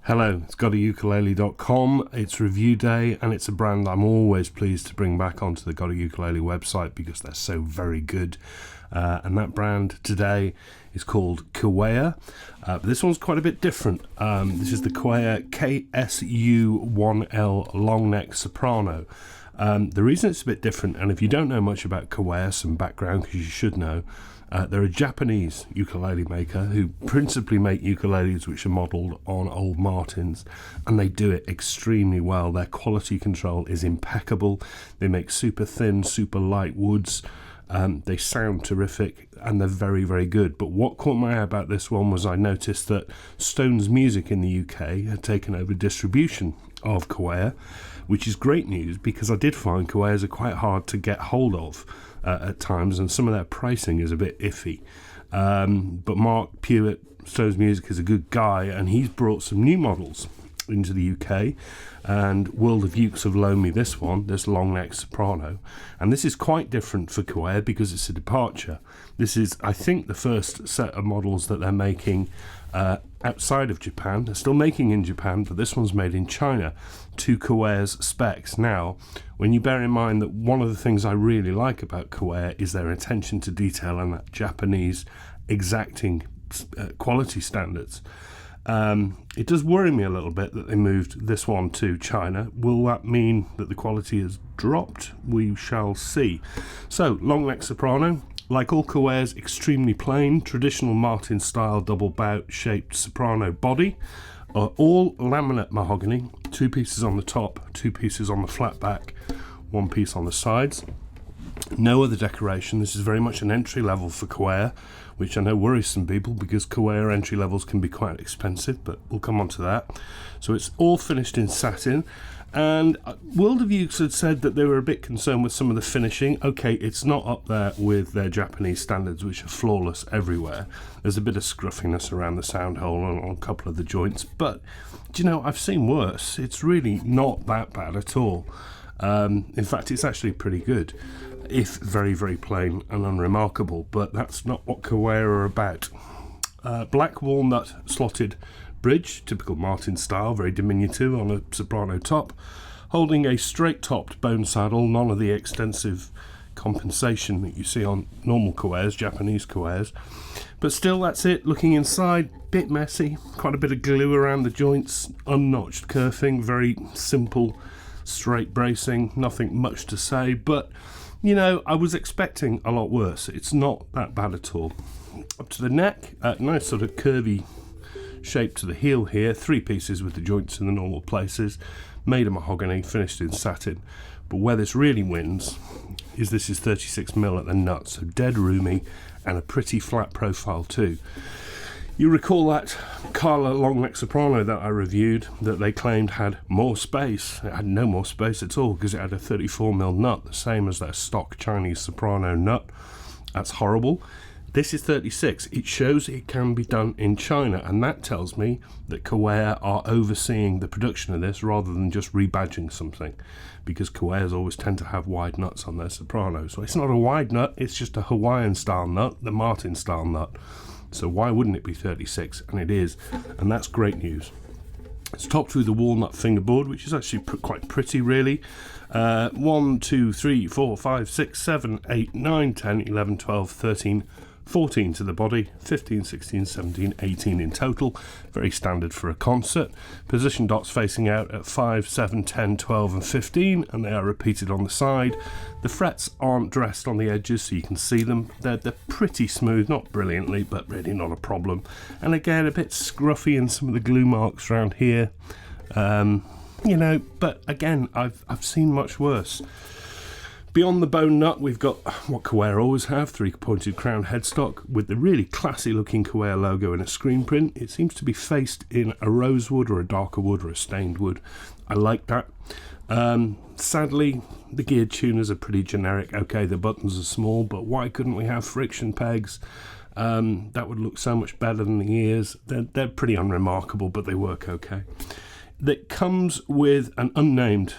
Hello, it's GotAUkulele.com. It's review day, and it's a brand I'm always pleased to bring back onto the GotAUkulele website because they're so very good. And that brand today is called Kiwaya. But this one's quite a bit different. This is the Kiwaya KSU-1L long neck soprano. The reason it's a bit different, and if you don't know much about Kiwaya, some background because you should know, they're a Japanese ukulele maker who principally make ukuleles which are modelled on old Martins, and they do it extremely well. Their quality control is impeccable. They make super thin, super light woods. They sound terrific, and they're very, very good. But what caught my eye about this one was I noticed that Stones Music in the UK had taken over distribution of Kiwaya, which is great news because I did find Kiwayas are quite hard to get hold of at times, and some of their pricing is a bit iffy. But Mark Pewitt, Stones Music, is a good guy, and he's brought some new models into the UK, and World of Ukes have loaned me this one, this long neck soprano, and this is quite different for Kiwaya because it's a departure. This is, I think, the first set of models that they're making outside of Japan. They're still making in Japan, but this one's made in China to Kiwaya's specs. Now, when you bear in mind that one of the things I really like about Kiwaya is their attention to detail and that Japanese exacting quality standards, it does worry me a little bit that they moved this one to China. Will that mean that the quality has dropped? We shall see. So, long neck soprano, like all Kiwayas, extremely plain, traditional Martin style double bout shaped soprano body, all laminate mahogany, 2 pieces on the top, 2 pieces on the flat back, 1 piece on the sides. No other decoration. This is very much an entry level for Kiwaya, which I know worries some people because Kiwaya entry levels can be quite expensive, but we'll come on to that. So it's all finished in satin, and World of Ukes had said that they were a bit concerned with some of the finishing. Okay, it's not up there with their Japanese standards, which are flawless everywhere. There's a bit of scruffiness around the sound hole on a couple of the joints, but do you know, I've seen worse. It's really not that bad at all. In fact, it's actually pretty good, if very, very plain and unremarkable, but that's not what Kiwaya are about. Black walnut slotted bridge, typical Martin style, very diminutive on a soprano top, holding a straight-topped bone saddle, none of the extensive compensation that you see on normal Kiwayas, Japanese Kiwayas. But still, that's it. Looking inside, bit messy, quite a bit of glue around the joints, unnotched kerfing, very simple straight bracing, nothing much to say, but you know, I was expecting a lot worse. It's not that bad at all. Up to the neck, nice sort of curvy shape to the heel here, 3 pieces with the joints in the normal places, made of mahogany, finished in satin. But where this really wins is this is 36mm at the nut, so dead roomy and a pretty flat profile too. You recall that Carla long neck soprano that I reviewed that they claimed had more space. It had no more space at all because it had a 34mm nut, the same as their stock Chinese soprano nut. That's horrible. This is 36. It shows it can be done in China, and that tells me that Kiwaya are overseeing the production of this rather than just rebadging something, because Kiwayas always tend to have wide nuts on their sopranos. So it's not a wide nut, it's just a Hawaiian style nut, the Martin style nut. So why wouldn't it be 36? And it is, and that's great news. It's topped with the walnut fingerboard, which is actually quite pretty, really. 1, 2, 3, 4, 5, 6, 7, 8, 9, 10, 11, 12, 13, 14 to the body, 15, 16, 17, 18 in total. Very standard for a concert. Position dots facing out at 5, 7, 10, 12 and 15, and they are repeated on the side. The frets aren't dressed on the edges so you can see them. They're pretty smooth, not brilliantly, but really not a problem. And again, a bit scruffy in some of the glue marks around here. You know, but again, I've seen much worse. Beyond the bone nut, we've got what Kiwaya always have, 3-pointed crown headstock with the really classy looking Kiwaya logo in a screen print. It seems to be faced in a rosewood or a darker wood or a stained wood. I like that. Sadly, the geared tuners are pretty generic. Okay, the buttons are small, but why couldn't we have friction pegs? That would look so much better than the ears. They're pretty unremarkable, but they work okay. That comes with an unnamed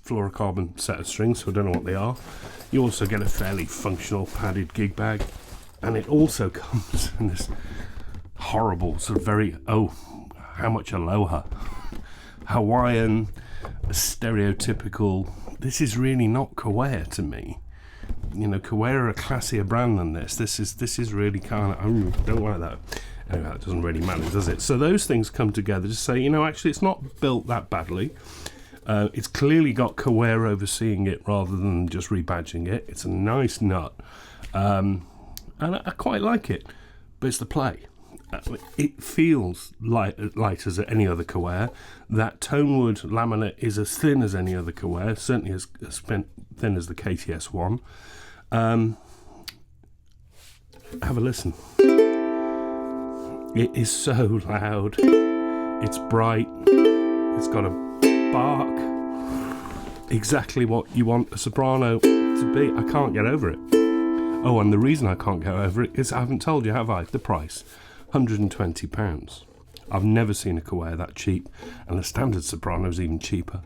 fluorocarbon set of strings, so I don't know what they are. You also get a fairly functional padded gig bag, and it also comes in this horrible sort of very, how much aloha. Hawaiian, stereotypical. This is really not Kiwaya to me. You know, Kiwaya are a classier brand than this. This is really kind of, don't like that. Anyway, that doesn't really matter, does it? So those things come together to say, you know, actually it's not built that badly. It's clearly got Kiwaya overseeing it rather than just rebadging it. It's a nice nut. And I quite like it. But it's the play. It feels light as any other Kiwaya. That tonewood laminate is as thin as any other Kiwaya, certainly as thin as the KTS-1. Have a listen. It is so loud. It's bright. It's got a bark. Exactly what you want a soprano to be. I can't get over it. Oh, and the reason I can't get over it is I haven't told you, have I? The price. £120. I've never seen a Kiwaya that cheap, and the standard soprano is even cheaper.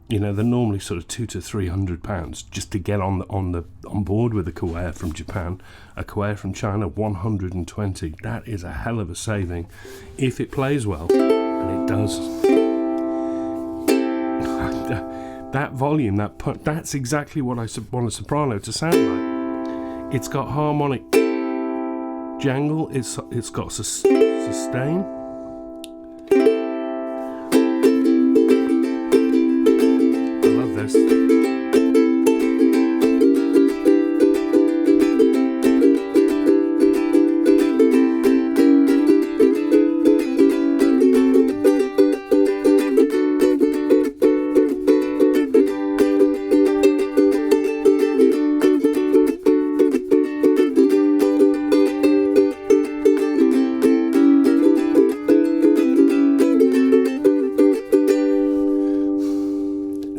You know, they're normally sort of £200 to £300 just to get on board with a Kiwaya from Japan. A Kiwaya from China, 120. That is a hell of a saving if it plays well, and it does. That volume, that's exactly what I want a soprano to sound like. It's got harmonic jangle. It's got sustain. I love this.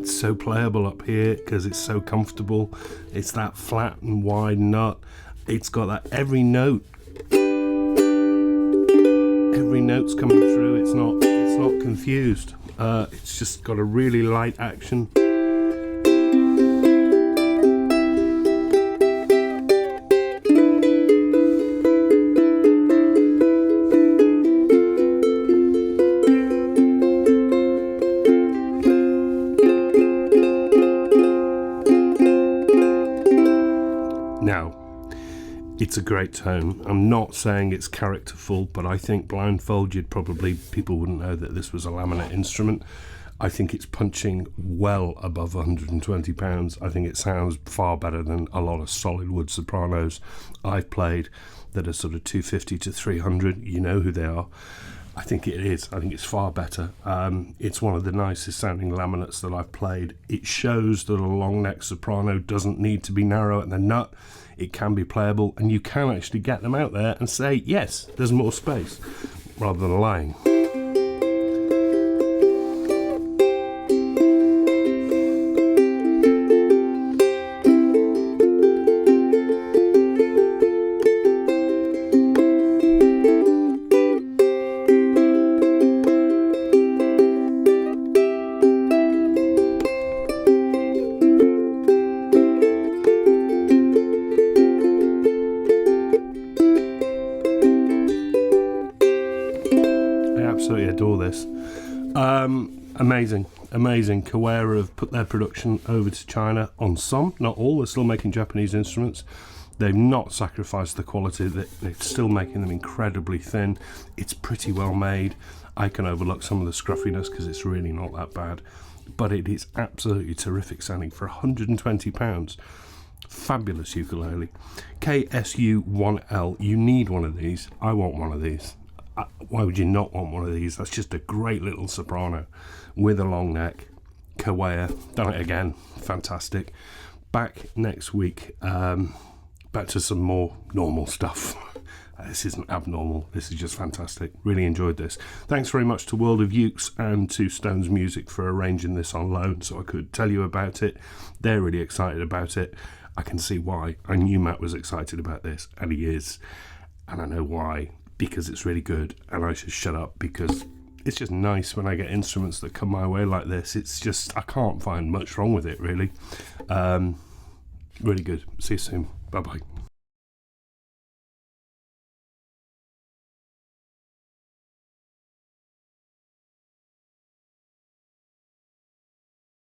So playable up here because it's so comfortable. It's that flat and wide nut. It's got that every note's coming through. It's not confused. It's just got a really light action. Now, it's a great tone. I'm not saying it's characterful, but I think blindfold, people wouldn't know that this was a laminate instrument. I think it's punching well above £120. I think it sounds far better than a lot of solid wood sopranos I've played that are sort of 250 to 300. You know who they are. I think it is. I think it's far better. It's one of the nicest sounding laminates that I've played. It shows that a long neck soprano doesn't need to be narrow at the nut. It can be playable, and you can actually get them out there and say, yes, there's more space, rather than lying. Absolutely adore this. Amazing. Kiwaya have put their production over to China on some, not all. They're still making Japanese instruments. They've not sacrificed the quality. They're still making them incredibly thin. It's pretty well made. I can overlook some of the scruffiness because it's really not that bad, but it is absolutely terrific sounding for £120. Fabulous ukulele. KSU-1L. You need one of these. I want one of these. Why would you not want one of these? That's just a great little soprano with a long neck. Kiwaya, done it again. Fantastic. Back next week. Back to some more normal stuff. This isn't abnormal. This is just fantastic. Really enjoyed this. Thanks very much to World of Ukes and to Stones Music for arranging this on loan so I could tell you about it. They're really excited about it. I can see why. I knew Matt was excited about this, and he is. And I know why. Because it's really good, and I should shut up because it's just nice when I get instruments that come my way like this. It's just, I can't find much wrong with it, really. Really good. See you soon. Bye-bye.